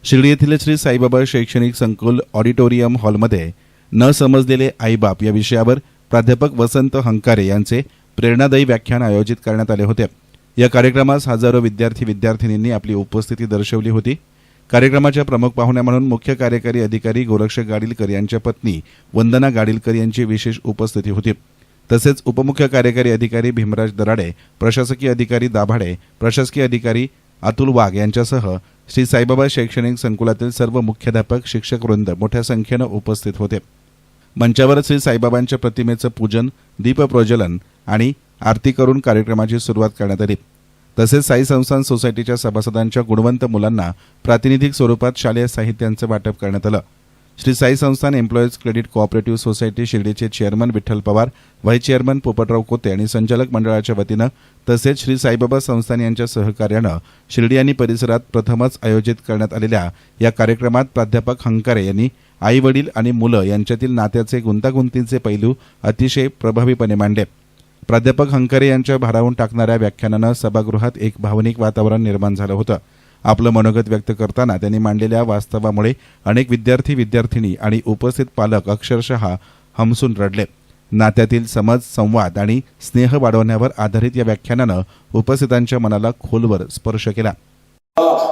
शिर्डी येथील श्री साईबाबा शैक्षणिक संकुल ऑडिटोरियम हॉलमध्ये न समजलेले आईबाप या विषयावर प्राध्यापक वसंत हंकारे यांचे प्रेरणादायी व्याख्यान आयोजित करण्यात आले होते। या कार्यक्रमास हजारो विद्यार्थी-विद्यार्थिनींनी आपली उपस्थिती दर्शवली होती। कार्यक्रमाच्या प्रमुख पाहुण्या म्हणून मुख्य कार्यकारी अधिकारी गोरक्ष गाडीलकर यांच्या पत्नी वंदना गाडीलकर यांची विशेष उपस्थिती होती। तसेच उपमुख्य कार्यकारी अधिकारी भीमराज दराडे, प्रशासकीय अधिकारी दाभाडे, प्रशासकीय अधिकारी अतुल वाघ यांच्यासह श्री साईबाबा शैक्षणिक संकुलातील सर्व मुख्याध्यापक, शिक्षक वृंद मोठ्या संख्येने उपस्थित होते। मंचावर श्री साईबाबांच्या प्रतिमेचं पूजन, दीपप्रज्वलन आणि आरती करून कार्यक्रमाची सुरुवात करण्यात आली। तसेच साई संस्थान सोसायटीच्या सभासदांच्या गुणवंत मुलांना प्रातिनिधिक स्वरूपात शालेय साहित्यांचं वाटप करण्यात आलं। Shri Sai Sansthan employees credit cooperative society शिर्डीचे chairman Vitthal Pawar, vice chairman Popatrao Kote आणि संचालक मंडळाच्या वतीनं तसेच श्री साईबाबा संस्थान यांच्या सहकार्यानं शिर्डी आणि परिसरात प्रथमच आयोजित करण्यात आलेल्या या कार्यक्रमात प्राध्यापक हंकारे यांनी आई वडील आणि मुलं यांच्यातील नात्याचे गुंतागुंतीचे पैलू अतिशय प्रभावीपणे मांडले। प्राध्यापक हंकारे यांच्या भारावून टाकणाऱ्या व्याख्यानानं सभागृहात एक भावनिक वातावरण निर्माण झालं होतं। आपलं मनोगत व्यक्त करताना त्यांनी मांडलेल्या वास्तवामुळे अनेक विद्यार्थी-विद्यार्थिनी आणि उपस्थित पालक अक्षरशः हमसून रडले। नात्यातील समज, संवाद आणि स्नेह वाढवण्यावर आधारित या व्याख्यानानं उपस्थितांच्या मनाला खोलवर स्पर्श केला।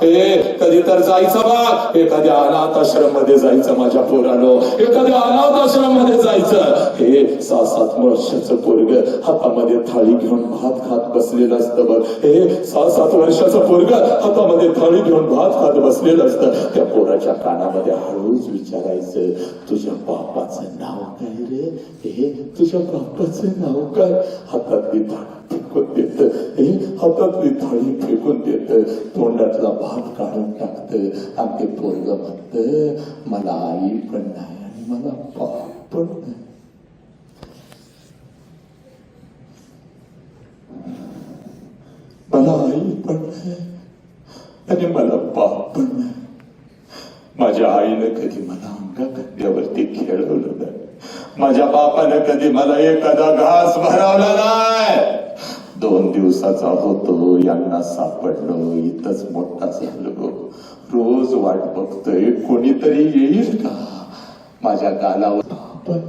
कधी तर जायचं बघ, एखाद्या अनाथ आश्रम मध्ये जायचं माझ्या पोरानं, एखाद्या अनाथ आश्रम मध्ये जायचं। हे 6-7 वर्षाचं पोरग हातामध्ये थाळी घेऊन भात खात बसलेलं असतं बघ। हे 6-7 वर्षाचं पोरग हातामध्ये थाळी घेऊन भात खात बसलेलं असतं। त्या पोराच्या कानामध्ये हळूच विचारायचं, तुझ्या बापाचं नाव काय रे? हे तुझ्या बापाचं नाव काय? हातातली थाळी फेकून देत, हातातली थाळी फेकून देत, तोंडातला भात काढून टाकत आणि ते पोरग म्हणत, मला आई पण नाही आणि मला बाप पण नाही। मला आई पण नाही आणि मला बाप पण नाही। माझ्या आईनं कधी मला अंगाकंड्यावरती खेळवलं नाही, माझ्या बापानं कधी मला एखादा घास भरवला नाही। 2 दिवसाचा होतो, यांना सापडलो, इथंच मोठा झालो, रोज वाट बघतोय कोणीतरी येईल का माझ्या गालावर। पण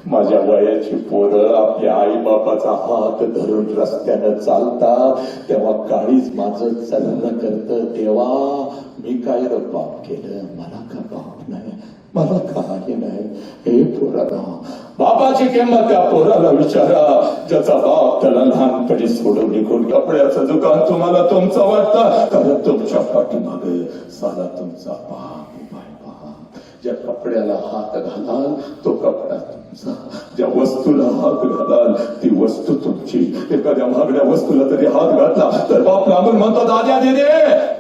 माझ्या वयाची पोरं आपल्या आई बापाचा हात धरून रस्त्यानं चालतात तेव्हा काळीच माझं चलन करत, तेव्हा मी काय र बाप केलं? मला का बाप नाही? मला काही नाही। हे पोराला बापाची किंमत त्या पोराला विचारा, ज्याचा बाप त्याला लहानपणी सोडून निघून कपड्याचं दुकान तुम्हाला तुमचं वाटतं, कारण तुमच्या पाठीमागे साला तुमचा बाप उभाय पहा। ज्या कपड्याला हात घालाल तो कपडा तुमचा, ज्या वस्तूला हात घालाल ती वस्तू तुमची। एखाद्या महागड्या वस्तूला तरी हात घातला तर बाप लागून म्हणतो, दाद्या दे दे,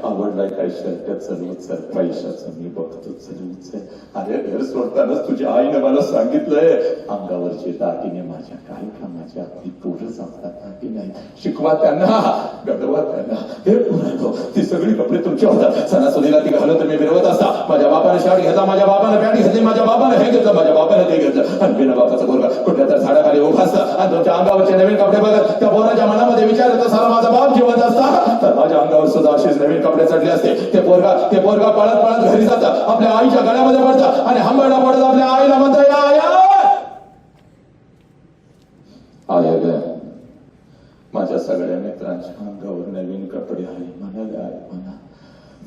आवडलाय काय शर्ट चलवच, पैशाचं मी बघतो चलवच। अरे घर सोडतानाच तुझ्या आईने मला सांगितलंय, अंगावरचे दागिने माझ्या काय कामाच्या, ती पोरं सांगतात दागिने नाही, शिकवा त्यांना, गडवा त्यांना। हे पोरांनो, ती सगळी कपडे तुमच्या होतात, सणासुदीला ती घालून तुम्ही फिरवत असता। माझ्या बापाने शर्ट घेतला, माझ्या बापाने पॅन्ट घेतली, माझ्या बापाने हे घेतलं, माझ्या बापाने ते घेतलं, आणि बिना बापाचा पोरगा कुठल्या तर झाडाखाली उभा असता आणि तुमच्या अंगावरचे नवीन कपडे बघत त्या पोराच्या मनामध्ये विचार येतो, साला माझा बाप जिवंत असता तर माझ्या अंगावर सुद्धा असेच नवीन कपडे चढले असते। ते पोरगा पळत पळत घरी जातं, आपल्या आईच्या गळ्यामध्ये पडतं आणि हंबरडा पडत आपल्या आईला म्हणतं, या आय ग, माझ्या सगळ्या मित्रांच्या अंगावर नवीन कपडे आहे म्हणाले, आहे म्हणा।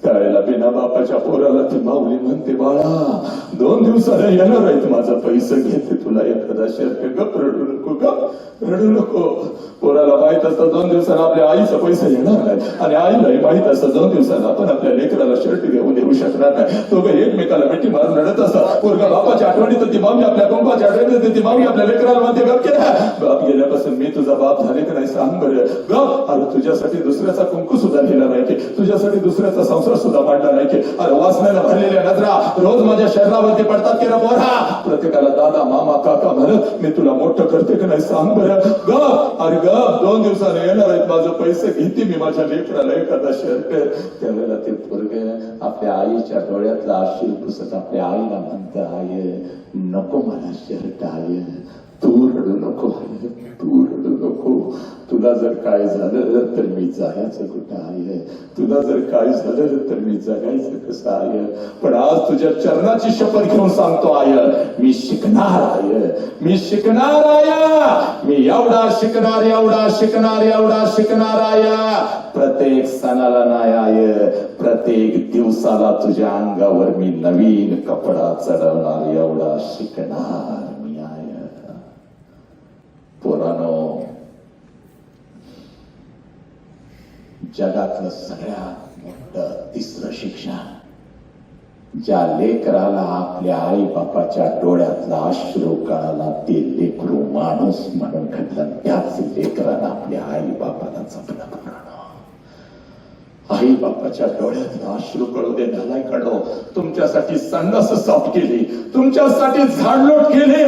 त्यावेळेला बिना बापाच्या पोराला ती माऊली म्हणते, बाळा 2 दिवसाला येणार आहेत, माझा पैसे घेते तुला एखादा शर्ट, गप रडू नको, गप रडू नको। पोराला माहित असतं 2 दिवसाला आपल्या आईचा पैसा येणार नाही, आणि आईलाही माहित असतं 2 दिवसाला आपण आपल्या लेकराला शर्ट घेऊन देऊ शकणार नाही। तो काही एकमेकाला मिठी मारून रडत असतात। पोरगा बापाच्या आठवणीत ती मामी आपल्या कुंभाच्या आठवणीत ती मामी आपल्या लेकराला म्हणते, गप केला बाप गेल्यापासून मी तुझा बाप झाले की नाही सांग बरं, गप। अरे तुझ्यासाठी दुसऱ्याचा कुंकू सुद्धा लिहिला नाही की, तुझ्यासाठी दुसऱ्याचा संसार सुद्धा मांडला नाही की, अरे वासनेला भरलेल्या नजरा रोज माझ्या शरीरावरती पडतात की रे पोरा, प्रत्येकाला दादा मामा काका म्हणत मी तुला मोठं करते की नाही सांग बरं, गप। अरे गप, 2 दिवसाने येणार आहेत, माझं पैसे घेते मी माझ्या लेकराला एखादा शर्ट। त्यावेळेला ते पोरग आपल्या आईच्या डोळ्यातला आशील पुसत आपल्या आईला म्हणतं, आई नको मला शर्ट, आई तू रडू नको, तू रडू नको, तू तुला जर काय झालं तर मी जायचं कुठं आहे, तुला जर काय झालं तर मी जगायचं कसं आहे. पण आज तुझ्या चरणाची शपथ घेऊन सांगतो आय, मी शिकणार आहे, मी शिकणार आहे, मी एवढा शिकणार, एवढा शिकणार, एवढा शिकणार आहे. प्रत्येक सणाला नाही आहे, प्रत्येक दिवसाला तुझ्या अंगावर मी नवीन कपडा चढवणार, एवढा शिकणार मी आहे. पोरानो, जगातलं सगळ्यात मोठं तिसरं शिक्षण, ज्या लेकराला आपल्या आई बापाच्या डोळ्यातला अश्रू कळाला ते लेकरू माणूस म्हणून घडलं, त्याच लेकराला आपल्या आई बापाला जपलं. आई बापाच्या डोळ्यातला अश्रू कळू दे नालायकांनो. तुमच्यासाठी संडास साफ केली, तुमच्यासाठी झाडलोट केली,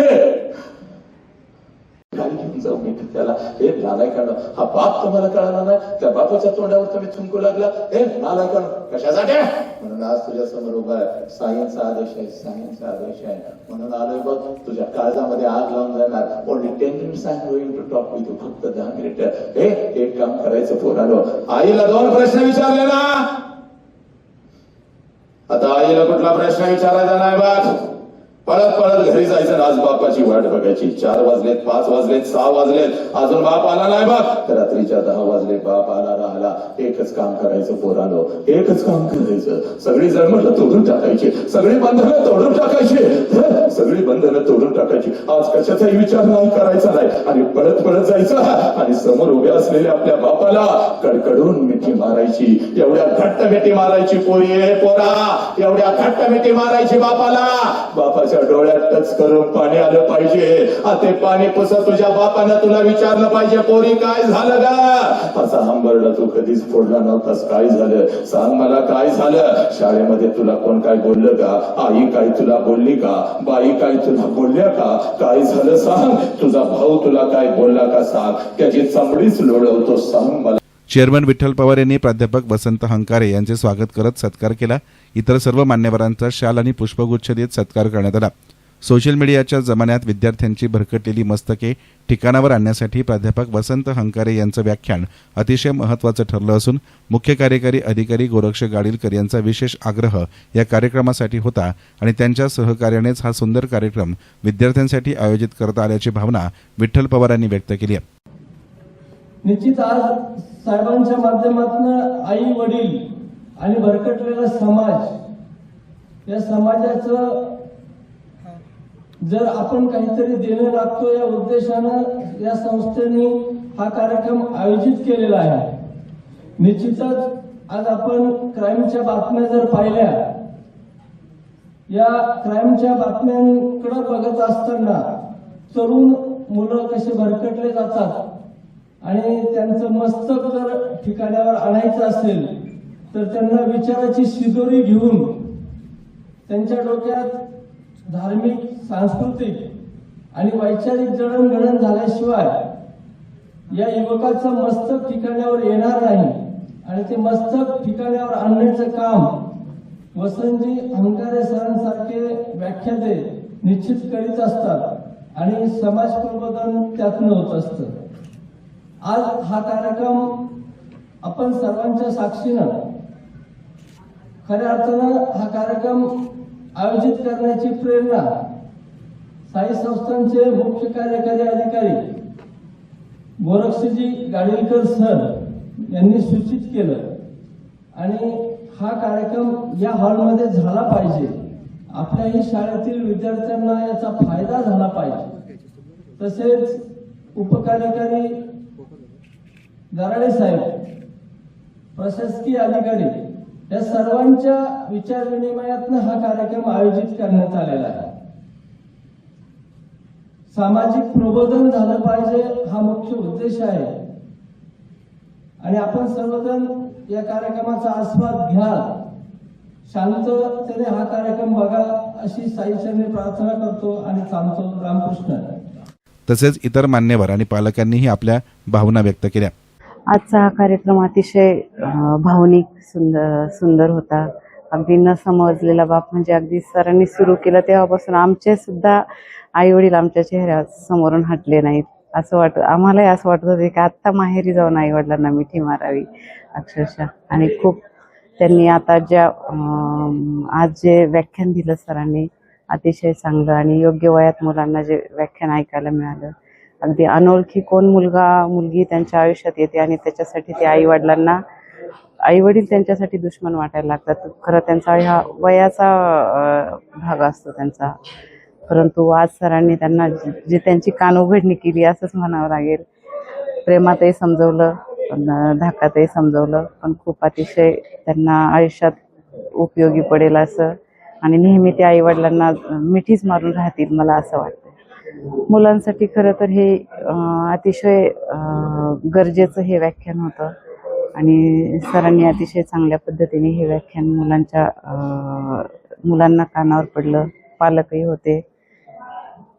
घेऊन जाऊ मी त्याला. हे नालायकांनो, हा बाप तुम्हाला कळाला नाही, त्या बापाच्या तोंडावर तुम्ही थुंकू लागला. हे नालायकांनो, कशासाठी? म्हणून आज तुझ्या समोर उभा आहे. सायन्सचा आदेश आहे, सायन्सचा आदेश आहे म्हणून आलोय बघ. तुझ्या काळजामध्ये आग लावून जाणार. Only 10 minutes I am going to talk with you. फक्त 10 मिनिटं. हे एक काम करायचं पोरानो, आईला 2 प्रश्न विचारले ना, आता आईला कुठला प्रश्न विचारायचा नाही बघ. पळत पळत घरी जायचं, आज बापाची वाट बघायची. 4 वाजलेत, 5 वाजलेत, 6 वाजलेत, अजून बाप आला नाही बघ. रात्रीच्या 10 वाजले, बाप आला राहिला. एकच काम करायचं पोरानो, एकच काम करायचं. सगळी जळमळं तोडून टाकायची, सगळी बंधनं तोडून टाकायची, सगळी बंधनं तोडून टाकायची. आज कशाचाही विचार नाही करायचा नाही, आणि पळत पळत जायचं आणि समोर उभ्या असलेल्या आपल्या बापाला कडकडून मिठी मारायची. एवढ्या घट्ट मिठी मारायची पोरी, पोरा, एवढ्या घट्ट मिठी मारायची बापाला. बापाच्या डोळ्यात टच करून पाणी आलं पाहिजे. ते पाणी पुसत तुझ्या बापानं तुला विचारलं पाहिजे, पोरी काय झालं गा? असा हंबरडा तू कधीच फोडला नव्हतास. काय झालं सांग मला, काय झालं? शाळेमध्ये तुला कोण काय बोललं का? आई काय तुला बोलली का? बाई काय तुला बोलल्या का? काय झालं सांग? तुझा भाऊ तुला काय बोलला का सांग? त्याची चमडीच लोळवतो सांग मला. चेअरमन विठ्ठल पवार यांनी प्राध्यापक वसंत हंकारे यांचे स्वागत करत सत्कार केला. इतर सर्व मान्यवरांचा शाल आणि पुष्पगुच्छ देत सत्कार करण्यात आला. सोशल मीडियाच्या जमान्यात विद्यार्थ्यांची भरकटलेली मस्तके ठिकाणावर आणण्यासाठी प्राध्यापक वसंत हंकारे यांचं व्याख्यान अतिशय महत्त्वाचं ठरलं असून मुख्य कार्यकारी अधिकारी गोरक्ष गाडीलकर यांचा विशेष आग्रह या कार्यक्रमासाठी होता आणि त्यांच्या सहकार्यानेच हा सुंदर कार्यक्रम विद्यार्थ्यांसाठी आयोजित करता आल्याची भावना विठ्ठल पवारांनी व्यक्त केली आहे. निश्चित आज साहेबांच्या माध्यमातून आई वडील आणि भरकटलेला समाज, या समाजाचं जर आपण काहीतरी देणं लागतो या उद्देशानं या संस्थेने हा कार्यक्रम आयोजित केलेला आहे. निश्चितच आज आपण क्राईमच्या बातम्या जर पाहिल्या, या क्राईमच्या बातम्यांकडे बघत असताना तरुण मुलं कसे भरकटले जातात आणि त्यांचं मस्तक जर ठिकाणावर आणायचं असेल तर त्यांना विचाराची शिदोरी घेऊन त्यांच्या डोक्यात धार्मिक, सांस्कृतिक आणि वैचारिक जडणघडण झाल्याशिवाय या युवकाचं मस्तक ठिकाणावर येणार नाही. आणि ते मस्तक ठिकाणावर आणण्याचं काम वसंतजी हंकारे सरांसारखे व्याख्याते निश्चित करीत असतात आणि समाज प्रबोधन त्यातनं होत असतं. आज हा कार्यक्रम आपण सर्वांच्या साक्षीनं खऱ्या अर्थानं हा कार्यक्रम आयोजित करण्याची प्रेरणा साई संस्थांचे मुख्य कार्यकारी अधिकारी गोरक्षजी गाडीलकर सर यांनी सूचित केलं आणि हा कार्यक्रम या हॉलमध्ये झाला पाहिजे. आपल्याही शाळेतील विद्यार्थ्यांना याचा फायदा झाला पाहिजे. तसेच उपकार्यकारी गराडे साहेब, प्रशासकीय अधिकारी या सर्वांच्या विचार विनिमयातून हा कार्यक्रम आयोजित करण्यात आलेला आहे. सामाजिक प्रबोधन झालं पाहिजे हा मुख्य उद्देश आहे आणि आपण सर्वजण या कार्यक्रमाचा आस्वाद घ्या, शांततेने हा कार्यक्रम बघा अशी साईचरणी प्रार्थना करतो आणि थांबतो. रामकृष्ण. तसेच इतर मान्यवर आणि पालकांनीही आपल्या भावना व्यक्त केल्या. आजचा हा कार्यक्रम अतिशय भावनिक सुंदर होता. अगदी न समजलेला बाप म्हणजे अगदी सरांनी सुरू केलं तेव्हापासून आमचे सुद्धा आई वडील आमच्या चेहऱ्या समोरून हटले नाहीत. असं आम्हालाही असं वाटत होतं की आत्ता माहेरी जाऊन आई वडिलांना मिठी मारावी अक्षरशः. आणि खूप त्यांनी आता आज जे व्याख्यान दिलं सरांनी अतिशय चांगलं आणि योग्य वयात मुलांना जे व्याख्यान ऐकायला मिळालं. अगदी अनोळखी कोण मुलगा मुलगी त्यांच्या आयुष्यात येते आणि त्याच्यासाठी ते आई वडील त्यांच्यासाठी दुश्मन वाटायला लागतात. खरं त्यांचा ह्या वयाचा भाग असतो त्यांचा. परंतु आज सरांनी त्यांना जी त्यांची कानउघडणी केली असंच म्हणावं लागेल. प्रेमातही समजवलं, धाकातही समजवलं, पण खूप अतिशय त्यांना आयुष्यात उपयोगी पडेल असं. आणि नेहमी ते आई वडिलांना मिठीच मारून राहतील मला असं वाटतं. मुलांसाठी खरं तर हे अतिशय गरजेचं हे व्याख्यान होतं आणि सरांनी अतिशय चांगल्या पद्धतीने हे व्याख्यान मुलांना कानावर पडलं. पालकही होते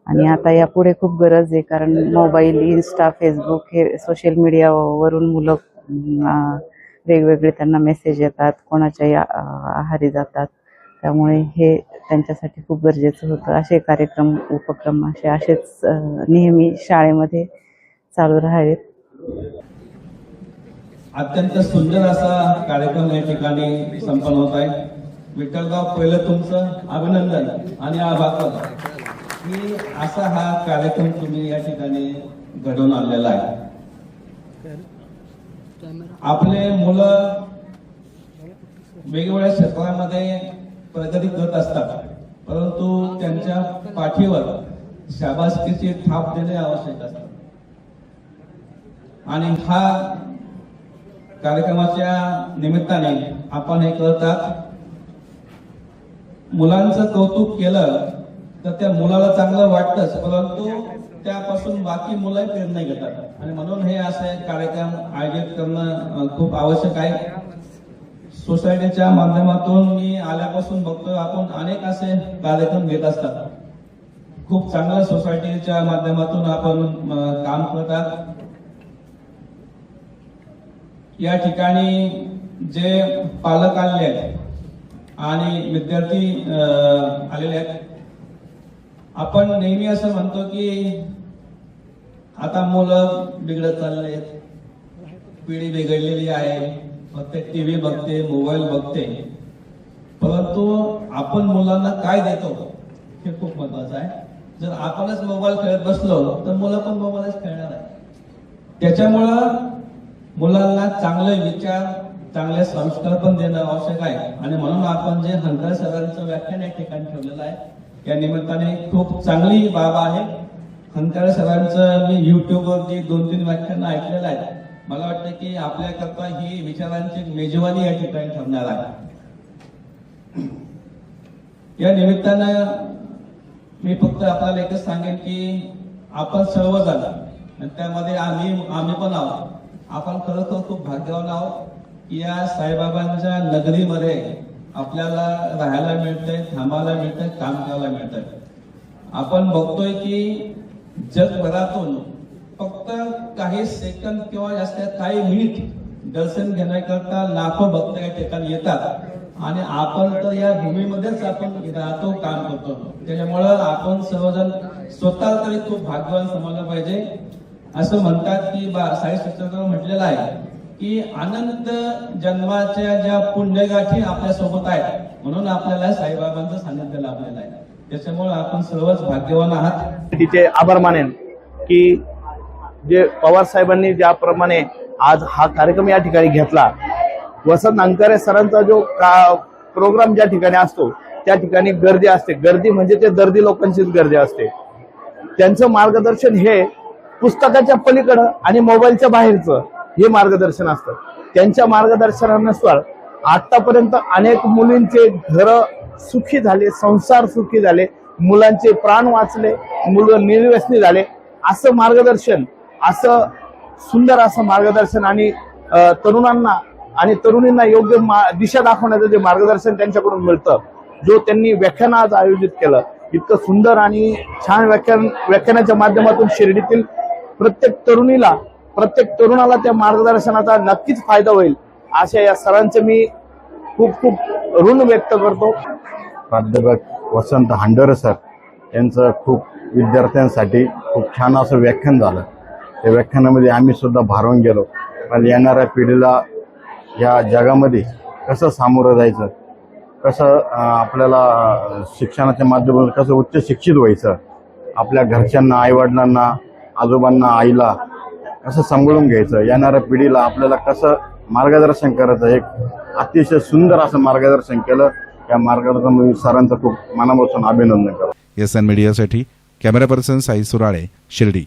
आणि आता यापुढे खूप गरज आहे, कारण मोबाईल, इन्स्टा, फेसबुक हे सोशल मीडियावरून मुलं वेगवेगळे त्यांना मेसेज येतात, कोणाच्याही आहारी जातात. त्यामुळे हे त्यांच्यासाठी खूप गरजेचं होतं. असे कार्यक्रम, उपक्रम असेच नेहमी शाळेमध्ये चालू राहावेत. अत्यंत सुंदर असा कार्यक्रम या ठिकाणी संपन्न होत आहे. विठ्ठलराव, पहिलं तुमचं अभिनंदन आणि आभार की असा हा कार्यक्रम तुम्ही या ठिकाणी घडवून आणलेला आहे. आपले मुलं वेगवेगळ्या क्षेत्रामध्ये प्रगती करत असतात, परंतु त्यांच्या पाठीवर शाबासकीची थाप देणे आवश्यक असते. आणि हा कार्यक्रमाच्या निमित्ताने आपण हे करतात. मुलांचं कौतुक केलं तर त्या मुलाला चांगलं वाटतंच, परंतु त्यापासून बाकी मुलं प्रेरणा घेतात आणि म्हणून हे असे कार्यक्रम आयोजित करणं खूप आवश्यक आहे. सोसायटीच्या माध्यमातून मी आल्यापासून बघतोय आपण अनेक असे कार्यक्रम घेत असतात. खूप चांगलं सोसायटीच्या माध्यमातून आपण काम करतात. या ठिकाणी जे पालक आलेले आहेत आणि विद्यार्थी आलेले आहेत, आपण नेहमी असं म्हणतो की आता मुलं बिघडत चालले आहेत, पिढी बिघडलेली आहे, फक्त टीव्ही बघते, मोबाईल बघते. परंतु आपण मुलांना काय देतो हे खूप महत्वाचं आहे. जर आपणच मोबाईल खेळत बसलो तर मुलं पण मोबाईलच खेळणार आहे. त्याच्यामुळं मुलांना चांगले विचार, चांगले संस्कार पण देणं आवश्यक आहे. आणि म्हणून आपण जे हंकर सरांचं व्याख्यान या ठिकाणी ठेवलेलं आहे, या निमित्ताने खूप चांगली बाब आहे. हंकर सरांचं मी युट्यूबवरती 2-3 व्याख्यानं ऐकलेलं आहे. मला वाटतं की आपल्याकरता ही विचारांची मेजवानी या ठिकाणी ठरणार आहे. या निमित्तानं मी फक्त आपल्याला एकच सांगेन की आपण सर्वजण, त्यामध्ये आम्ही पण आहोत, आपण खरोखर खूप भाग्यवान आहोत की या साईबाबांच्या नगरीमध्ये आपल्याला राहायला मिळतंय, थांबायला मिळतंय, काम करायला मिळतंय. आपण बघतोय की जगभरातून फक्त काही सेकंद किंवा जास्त काही मिनिट दर्शन घेण्याकरता लाखो भक्त या ठिकाणी येतात आणि आपण तर या भूमीमध्येच आपण राहतो, काम करतो. त्याच्यामुळं आपण सर्वजण स्वतः तरी खूप भाग्यवान समजलं पाहिजे. असं म्हणतात की साई सच्चिदानंद म्हटलेलं आहे की अनंत जन्माच्या ज्या पुण्यगाठी आपल्या सोबत आहेत, म्हणून आपल्याला साईबाबांचं सानिध्य लाभलेलं आहे. त्याच्यामुळे आपण सर्वच भाग्यवान आहात. तिचे आभार मानेन की जे पवार साहेबांनी ज्याप्रमाणे आज हा कार्यक्रम या ठिकाणी घेतला, वसंत अंकारे सरांचा जो प्रोग्राम ज्या ठिकाणी असतो त्या ठिकाणी गर्दी असते. गर्दी म्हणजे ते दर्दी लोकांचीच गर्दी असते. त्यांचं मार्गदर्शन हे पुस्तकाच्या पलीकडं आणि मोबाईलच्या बाहेरचं हे मार्गदर्शन असतं. त्यांच्या मार्गदर्शनानुसार आतापर्यंत अनेक मुलींचे घर सुखी झाले, संसार सुखी झाले, मुलांचे प्राण वाचले, मुलं निर्व्यसनी झाले. असं मार्गदर्शन, असं सुंदर असं मार्गदर्शन आणि तरुणांना आणि तरुणींना योग्य दिशा दाखवण्याचं जे मार्गदर्शन त्यांच्याकडून मिळतं, जो त्यांनी व्याख्यान आज आयोजित केलं, इतकं सुंदर आणि छान व्याख्यानाच्या माध्यमातून शिर्डीतील प्रत्येक तरुणाला त्या मार्गदर्शनाचा नक्कीच फायदा होईल अशा या सरांचं मी खूप खूप ऋण व्यक्त करतो. प्राध्यापक वसंत हांडोरे सर यांचं खूप विद्यार्थ्यांसाठी खूप छान असं व्याख्यान झालं. त्या व्याख्यानामध्ये आम्ही सुद्धा भारावून गेलो. पण येणाऱ्या पिढीला या जगामध्ये कसं सामोरं जायचं, कसं आपल्याला शिक्षणाच्या माध्यमातून कसं उच्च शिक्षित व्हायचं, आपल्या घरच्यांना, आईवडिलांना, आजोबांना, आईला कसं सांभाळून घ्यायचं, येणाऱ्या पिढीला आपल्याला कसं मार्गदर्शन करायचं, एक अतिशय सुंदर असं मार्गदर्शन केलं. त्या मार्गदर्शन सरांचं खूप मनापासून अभिनंदन करतो. SN मीडियासाठी कॅमेरा पर्सन साई सुराळे, शिर्डी.